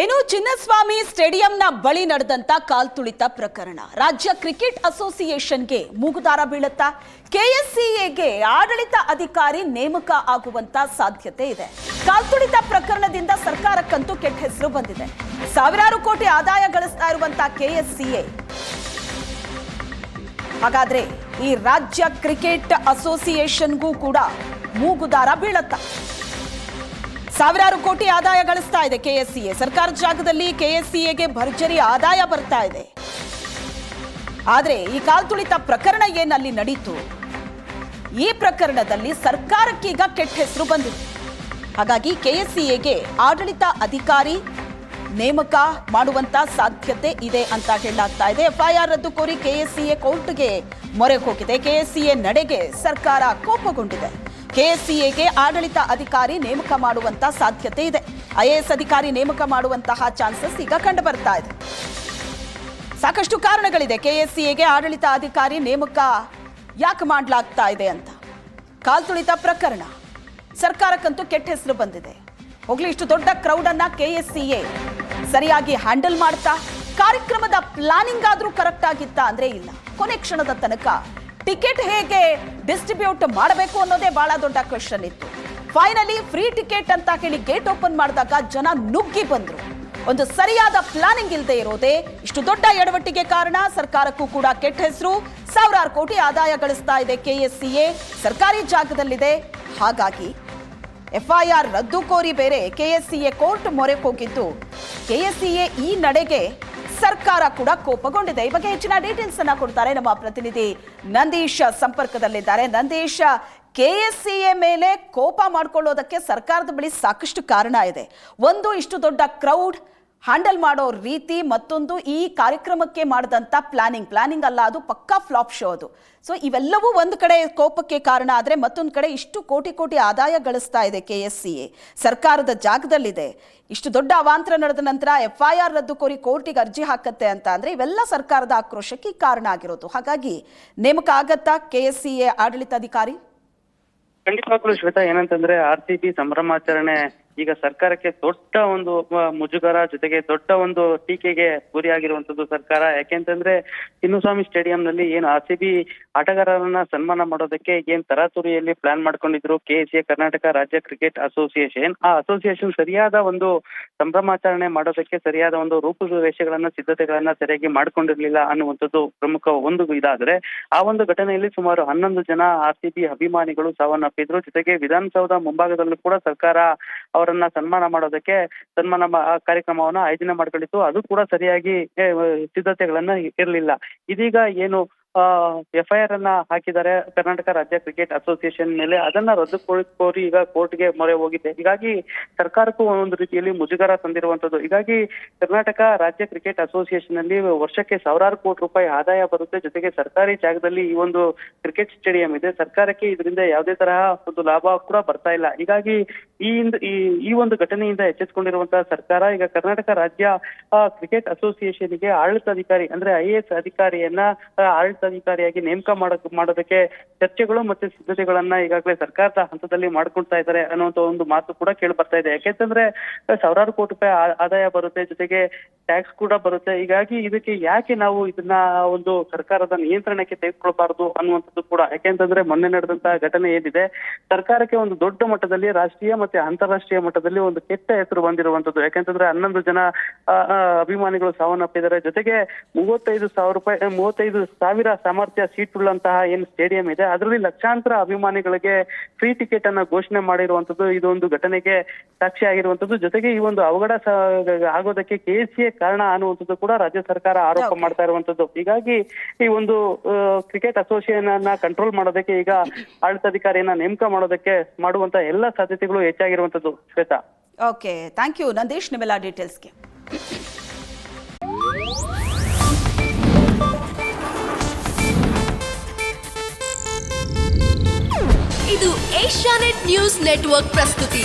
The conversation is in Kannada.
ಏನು ಚಿನ್ನಸ್ವಾಮಿ ಸ್ಟೇಡಿಯಂನ ಬಳಿ ನಡೆದಂತ ಕಾಲ್ತುಳಿತ ಪ್ರಕರಣ ರಾಜ್ಯ ಕ್ರಿಕೆಟ್ ಅಸೋಸಿಯೇಷನ್ಗೆ ಮೂಗುದಾರ ಬೀಳುತ್ತಾ ಕೆಎಸ್ಸಿಎಗೆ ಆಡಳಿತ ಅಧಿಕಾರಿ ನೇಮಕ ಆಗುವಂತ ಸಾಧ್ಯತೆ ಇದೆ. ಕಾಲ್ತುಳಿತ ಪ್ರಕರಣದಿಂದ ಸರ್ಕಾರಕ್ಕಂತೂ ಕೆಟ್ಟ ಹೆಸರು ಬಂದಿದೆ. ಸಾವಿರಾರು ಕೋಟಿ ಆದಾಯ ಗಳಿಸ್ತಾ ಇರುವಂತ ಕೆಎಸ್ಸಿಎ ಹಾಗಾದ್ರೆ ಈ ರಾಜ್ಯ ಕ್ರಿಕೆಟ್ ಅಸೋಸಿಯೇಷನ್ಗೂ ಕೂಡ ಮೂಗುದಾರ ಬೀಳುತ್ತಾ? ಸಾವಿರಾರು ಕೋಟಿ ಆದಾಯ ಗಳಿಸ್ತಾ ಇದೆ ಕೆಎಸ್ಸಿಎ. ಸರ್ಕಾರದ ಜಾಗದಲ್ಲಿ ಕೆಎಸ್ಸಿಎಗೆ ಭರ್ಜರಿ ಆದಾಯ ಬರ್ತಾ ಇದೆ. ಆದ್ರೆ ಈ ಕಾಲ್ತುಳಿತ ಪ್ರಕರಣ ಏನಲ್ಲಿ ನಡೀತು, ಈ ಪ್ರಕರಣದಲ್ಲಿ ಸರ್ಕಾರಕ್ಕೀಗ ಕೆಟ್ಟ ಹೆಸರು ಬಂದಿದೆ. ಹಾಗಾಗಿ ಕೆಎಸ್ಸಿಎಗೆ ಆಡಳಿತ ಅಧಿಕಾರಿ ನೇಮಕ ಮಾಡುವಂತ ಸಾಧ್ಯತೆ ಇದೆ ಅಂತ ಹೇಳಲಾಗ್ತಾ ಇದೆ. ಎಫ್ಐಆರ್ ರದ್ದು ಕೋರಿ ಕೆಎಸ್ಸಿಎ ಕೋರ್ಟ್ಗೆ ಮೊರೆ ಹೋಗಿದೆ. ಕೆಎಸ್ಸಿಎ ನಡೆಗೆ ಸರ್ಕಾರ ಕೋಪಗೊಂಡಿದೆ. ಕೆಎಸ್ಸಿಎಗೆ ಆಡಳಿತ ಅಧಿಕಾರಿ ನೇಮಕ ಮಾಡುವಂತ ಸಾಧ್ಯತೆ ಇದೆ. ಐಎಎಸ್ ಅಧಿಕಾರಿ ನೇಮಕ ಮಾಡುವಂತಹ ಚಾನ್ಸಸ್ ಈಗ ಕಂಡು ಬರ್ತಾ ಇದೆ. ಸಾಕಷ್ಟು ಕಾರಣಗಳಿದೆ ಕೆಎಸ್ಸಿಎಗೆ ಆಡಳಿತ ಅಧಿಕಾರಿ ನೇಮಕ ಯಾಕೆ ಮಾಡಲಾಗ್ತಾ ಇದೆ ಅಂತ. ಕಾಲ್ತುಳಿತ ಪ್ರಕರಣ ಸರ್ಕಾರಕ್ಕಂತೂ ಕೆಟ್ಟ ಹೆಸರು ಬಂದಿದೆ. ಹೋಗ್ಲಿ, ಇಷ್ಟು ದೊಡ್ಡ ಕ್ರೌಡ್ ಅನ್ನ ಕೆಎಸ್ಸಿಎ ಸರಿಯಾಗಿ ಹ್ಯಾಂಡಲ್ ಮಾಡ್ತಾ, ಕಾರ್ಯಕ್ರಮದ ಪ್ಲಾನಿಂಗ್ ಆದ್ರೂ ಕರೆಕ್ಟ್ ಆಗಿತ್ತಾ ಅಂದ್ರೆ ಇಲ್ಲ. ಕೊನೆ ಕ್ಷಣದ ತನಕ ಟಿಕೆಟ್ ಹೇಗೆ ಡಿಸ್ಟ್ರಿಬ್ಯೂಟ್ ಮಾಡಬೇಕು ಅನ್ನೋದೇ ಬಹಳ ದೊಡ್ಡ ಕ್ವೆಶ್ಚನ್ ಇತ್ತು. ಫೈನಲಿ ಫ್ರೀ ಟಿಕೆಟ್ ಅಂತ ಹೇಳಿ ಗೇಟ್ ಓಪನ್ ಮಾಡಿದಾಗ ಜನ ನುಗ್ಗಿ ಬಂದ್ರು. ಒಂದು ಸರಿಯಾದ ಪ್ಲಾನಿಂಗ್ ಇಲ್ಲದೆ ಇರೋದೇ ಇಷ್ಟು ದೊಡ್ಡ ಎಡವಟ್ಟಿಗೆ ಕಾರಣ. ಸರ್ಕಾರಕ್ಕೂ ಕೂಡ ಕೆಟ್ಟ ಹೆಸರು. ಸಾವಿರಾರು ಕೋಟಿ ಆದಾಯ ಗಳಿಸ್ತಾ ಇದೆ ಕೆಎಸ್ಸಿಎ, ಸರ್ಕಾರಿ ಜಾಗದಲ್ಲಿದೆ. ಹಾಗಾಗಿ ಎಫ್ಐಆರ್ ರದ್ದು ಕೋರಿ ಬೇರೆ ಕೆಎಸ್ಸಿಎ ಕೋರ್ಟ್ ಮೊರೆ ಹೋಗಿದ್ದು, ಕೆಎಸ್ಸಿಎ ಈ ನಡೆಗೆ ಸರ್ಕಾರ ಕೂಡ ಕೋಪಗೊಂಡಿದೆ. ಈ ಬಗ್ಗೆ ಹೆಚ್ಚಿನ ಡೀಟೇಲ್ಸ್ ಅನ್ನ ಕೊಡ್ತಾರೆ ನಮ್ಮ ಪ್ರತಿನಿಧಿ ನಂದೀಶ್ ಸಂಪರ್ಕದಲ್ಲಿದ್ದಾರೆ. ನಂದೀಶ್, ಕೆಎಸ್ಸಿಎ ಮೇಲೆ ಕೋಪ ಮಾಡ್ಕೊಳ್ಳೋದಕ್ಕೆ ಸರ್ಕಾರದ ಬಳಿ ಸಾಕಷ್ಟು ಕಾರಣ ಇದೆ. ಒಂದು, ಇಷ್ಟು ದೊಡ್ಡ ಕ್ರೌಡ್ ಹ್ಯಾಂಡಲ್ ಮಾಡೋ ರೀತಿ, ಮತ್ತೊಂದು ಈ ಕಾರ್ಯಕ್ರಮಕ್ಕೆ ಮಾಡಿದಂಥ ಪ್ಲಾನಿಂಗ್ ಅಲ್ಲ, ಅದು ಪಕ್ಕಾ ಫ್ಲಾಪ್ ಶೋ ಅದು. ಸೊ ಇವೆಲ್ಲವೂ ಒಂದು ಕಡೆ ಕೋಪಕ್ಕೆ ಕಾರಣ ಆದರೆ, ಮತ್ತೊಂದು ಕಡೆ ಇಷ್ಟು ಕೋಟಿ ಆದಾಯ ಗಳಿಸ್ತಾ ಇದೆ ಕೆಎಸ್ಸಿಎ, ಸರ್ಕಾರದ ಜಾಗದಲ್ಲಿದೆ. ಇಷ್ಟು ದೊಡ್ಡ ಅವಾಂತರ ನಡೆದ ನಂತರ ಎಫ್ಐಆರ್ ರದ್ದು ಕೋರಿ ಕೋರ್ಟಿಗೆ ಅರ್ಜಿ ಹಾಕತ್ತೆ ಅಂತ ಅಂದ್ರೆ ಇವೆಲ್ಲ ಸರ್ಕಾರದ ಆಕ್ರೋಶಕ್ಕೆ ಕಾರಣ ಆಗಿರೋದು. ಹಾಗಾಗಿ ನೇಮಕ ಆಗತ್ತಾ ಕೆಎಸ್ಸಿಎ ಆಡಳಿತಾಧಿಕಾರಿ? ಖಂಡಿತವಾಗ್ಲೂ ಶ್ವೇತಾ, ಏನಂತಂದ್ರೆ ಆರ್ಸಿಬಿ ಸಂಭ್ರಮಾಚರಣೆ ಈಗ ಸರ್ಕಾರಕ್ಕೆ ದೊಡ್ಡ ಒಂದು ಮುಜುಗರ, ಜೊತೆಗೆ ದೊಡ್ಡ ಒಂದು ಟೀಕೆಗೆ ಗುರಿಯಾಗಿರುವಂತದ್ದು ಸರ್ಕಾರ. ಯಾಕೆಂತಂದ್ರೆ ಚಿನ್ನಸ್ವಾಮಿ ಸ್ಟೇಡಿಯಂನಲ್ಲಿ ಏನು ಆರ್ಸಿಬಿ ಆಟಗಾರರನ್ನ ಸನ್ಮಾನ ಮಾಡೋದಕ್ಕೆ ಏನ್ ತರಾತುರಿಯಲ್ಲಿ ಪ್ಲಾನ್ ಮಾಡ್ಕೊಂಡಿದ್ರು ಕೆಎಸ್ಸಿಎ, ಕರ್ನಾಟಕ ರಾಜ್ಯ ಕ್ರಿಕೆಟ್ ಅಸೋಸಿಯೇಷನ್, ಆ ಅಸೋಸಿಯೇಷನ್ ಸರಿಯಾದ ಒಂದು ಸಂಭ್ರಮಾಚರಣೆ ಮಾಡೋದಕ್ಕೆ ಸರಿಯಾದ ಒಂದು ರೂಪುರೇಷೆಗಳನ್ನ, ಸಿದ್ಧತೆಗಳನ್ನ ಸರಿಯಾಗಿ ಮಾಡ್ಕೊಂಡಿರ್ಲಿಲ್ಲ ಅನ್ನುವಂಥದ್ದು ಪ್ರಮುಖ ಒಂದು ಇದಾದ್ರೆ, ಆ ಒಂದು ಘಟನೆಯಲ್ಲಿ ಸುಮಾರು 11 ಜನ ಆರ್ಸಿಬಿ ಅಭಿಮಾನಿಗಳು ಸಾವನ್ನಪ್ಪಿದ್ರು. ಜೊತೆಗೆ ವಿಧಾನಸೌಧ ಮುಂಭಾಗದಲ್ಲೂ ಕೂಡ ಸರ್ಕಾರ ಅವರನ್ನ ಸನ್ಮಾನ ಮಾಡೋದಕ್ಕೆ ಕಾರ್ಯಕ್ರಮವನ್ನ ಆಯೋಜನೆ ಮಾಡ್ಕೊಂಡಿತ್ತು. ಅದು ಕೂಡ ಸರಿಯಾಗಿ ಸಿದ್ಧತೆಗಳನ್ನ ಇರಲಿಲ್ಲ. ಇದೀಗ ಏನು ಎಫ್ಐಆರ್ ಅನ್ನ ಹಾಕಿದ್ದಾರೆ ಕರ್ನಾಟಕ ರಾಜ್ಯ ಕ್ರಿಕೆಟ್ ಅಸೋಸಿಯೇಷನ್ ಮೇಲೆ, ಅದನ್ನ ರದ್ದು ಕೋರಿ ಈಗ ಕೋರ್ಟ್ಗೆ ಮೊರೆ ಹೋಗಿದೆ. ಹೀಗಾಗಿ ಸರ್ಕಾರಕ್ಕೂ ಒಂದು ರೀತಿಯಲ್ಲಿ ಮುಜುಗರ ತಂದಿರುವಂತದ್ದು. ಹೀಗಾಗಿ ಕರ್ನಾಟಕ ರಾಜ್ಯ ಕ್ರಿಕೆಟ್ ಅಸೋಸಿಯೇಷನ್ ಅಲ್ಲಿ ವರ್ಷಕ್ಕೆ ಸಾವಿರಾರು ಕೋಟಿ ರೂಪಾಯಿ ಆದಾಯ ಬರುತ್ತೆ. ಜೊತೆಗೆ ಸರ್ಕಾರಿ ಜಾಗದಲ್ಲಿ ಈ ಒಂದು ಕ್ರಿಕೆಟ್ ಸ್ಟೇಡಿಯಂ ಇದೆ. ಸರ್ಕಾರಕ್ಕೆ ಇದರಿಂದ ಯಾವುದೇ ತರಹ ಒಂದು ಲಾಭ ಕೂಡ ಬರ್ತಾ ಇಲ್ಲ. ಹೀಗಾಗಿ ಈ ಒಂದು ಘಟನೆಯಿಂದ ಎಚ್ಚೆತ್ತುಕೊಂಡಿರುವಂತಹ ಸರ್ಕಾರ ಈಗ ಕರ್ನಾಟಕ ರಾಜ್ಯ ಕ್ರಿಕೆಟ್ ಅಸೋಸಿಯೇಷನ್ಗೆ ಆಡಳಿತಾಧಿಕಾರಿ ಅಂದ್ರೆ ಐಎಎಸ್ ಅಧಿಕಾರಿಯನ್ನ ಆಡಳಿತಾಧಿಕಾರಿಯಾಗಿ ನೇಮಕ ಮಾಡೋದಕ್ಕೆ ಚರ್ಚೆಗಳು ಮತ್ತೆ ಸಿದ್ಧತೆಗಳನ್ನ ಈಗಾಗಲೇ ಸರ್ಕಾರದ ಹಂತದಲ್ಲಿ ಮಾಡ್ಕೊಳ್ತಾ ಇದ್ದಾರೆ ಅನ್ನುವಂತ ಒಂದು ಮಾತು ಕೂಡ ಕೇಳಿ ಬರ್ತಾ ಇದೆ. ಯಾಕೆಂತಂದ್ರೆ ಸಾವಿರಾರು ಕೋಟಿ ರೂಪಾಯಿ ಆದಾಯ ಬರುತ್ತೆ, ಜೊತೆಗೆ ಟ್ಯಾಕ್ಸ್ ಕೂಡ ಬರುತ್ತೆ. ಹೀಗಾಗಿ ಇದಕ್ಕೆ ಯಾಕೆ ನಾವು ಇದನ್ನ ಒಂದು ಸರ್ಕಾರದ ನಿಯಂತ್ರಣಕ್ಕೆ ತೆಗೆದುಕೊಳ್ಬಾರ್ದು ಅನ್ನುವಂಥದ್ದು ಕೂಡ. ಯಾಕೆಂತಂದ್ರೆ ಮೊನ್ನೆ ನಡೆದಂತಹ ಘಟನೆ ಏನಿದೆ, ಸರ್ಕಾರಕ್ಕೆ ಒಂದು ದೊಡ್ಡ ಮಟ್ಟದಲ್ಲಿ ರಾಷ್ಟ್ರೀಯ ಮತ್ತೆ ಅಂತಾರಾಷ್ಟ್ರೀಯ ಮಟ್ಟದಲ್ಲಿ ಒಂದು ಕೆಟ್ಟ ಹೆಸರು ಬಂದಿರುವಂತದ್ದು. ಯಾಕೆಂತಂದ್ರೆ 11 ಜನ ಅಭಿಮಾನಿಗಳು ಸಾವನ್ನಪ್ಪಿದ್ದಾರೆ. ಜೊತೆಗೆ 35,000 ಸಾಮರ್ಥ್ಯ ಸೀಟ್ ಉಳ್ಳಂತಹ ಏನು ಸ್ಟೇಡಿಯಂ ಇದೆ, ಅದರಲ್ಲಿ ಲಕ್ಷಾಂತರ ಅಭಿಮಾನಿಗಳಿಗೆ ಫ್ರೀ ಟಿಕೆಟ್ ಅನ್ನ ಘೋಷಣೆ ಮಾಡಿರುವಂತದ್ದು ಇದೊಂದು ಘಟನೆಗೆ ಸಾಕ್ಷಿ ಆಗಿರುವಂತದ್ದು. ಜೊತೆಗೆ ಈ ಒಂದು ಅವಘಡ ಆಗೋದಕ್ಕೆ ಕೆಎಸ್ಸಿಎ ಕಾರಣ ಅನ್ನುವಂಥದ್ದು ಕೂಡ ರಾಜ್ಯ ಸರ್ಕಾರ ಆರೋಪ ಮಾಡ್ತಾ ಇರುವಂತದ್ದು. ಹೀಗಾಗಿ ಈ ಒಂದು ಕ್ರಿಕೆಟ್ ಅಸೋಸಿಯೇಷನ್ ಅನ್ನ ಕಂಟ್ರೋಲ್ ಮಾಡೋದಕ್ಕೆ ಈಗ ಆಡಳಿತಾಧಿಕಾರಿಯನ್ನ ನೇಮಕ ಮಾಡೋದಕ್ಕೆ ಮಾಡುವಂತ ಎಲ್ಲ ಸಾಧ್ಯತೆಗಳು ಹೆಚ್ಚಾಗಿರುವಂತದ್ದು. Shweta, okay, thank you Nandish ನಿಮ್ಮೆಲ್ಲ ಡೀಟೇಲ್ಸ್ಗೆ. ಇದು ಏಷ್ಯಾನೆಟ್ ನ್ಯೂಸ್ ನೆಟ್ವರ್ಕ್ ಪ್ರಸ್ತುತಿ.